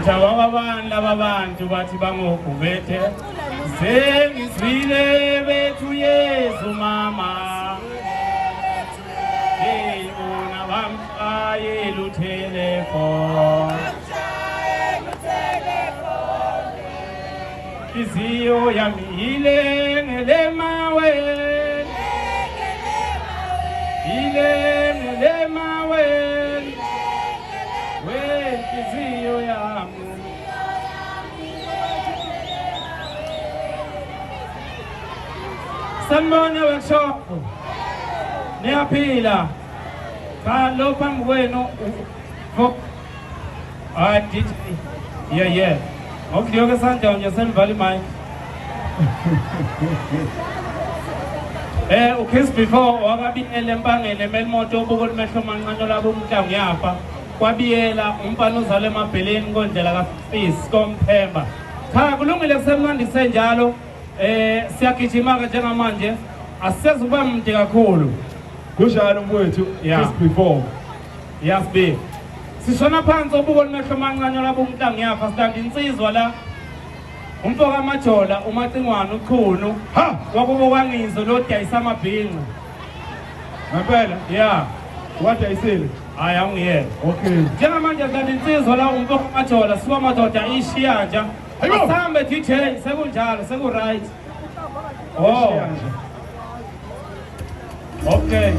Jawabani laba bantu bathi bangogubethe sengizwile bethu Yesu mama bona bamshaye lutelefoni Iziyo yami ilengele maweni ilengele maweni Iziyo yami Sanibona workshop niyaphila cha lo phambi kwenu DJ yeah Okudiyoke Sundown Valley Mike uKiss before wakabiyela empangeni emelimoto obuko limehlo manqanyo labo umhlangu yafa kwabiyela umfana uzale emabheleni kondlela kaFis komphemba cha kulungile kusemnandi senjalo siyagijima ke njengamanje asisezuba mde kakhulu Kunjalo mfowethu Kiss before Yasbe Sishona phansi obuko limehlo manqanyo labo umhlangu yafa stand insizwa la Umfoka amajola umacingwana ukhunu ha wakubo kwangizo lo dayisa amabhinqa ngempela yeah what I say hayi angiyena okay njengamanje kanti insizwa la umfoka amajola siwa madoda ishiya nje asambe DJ sekunjalo seku right oh okay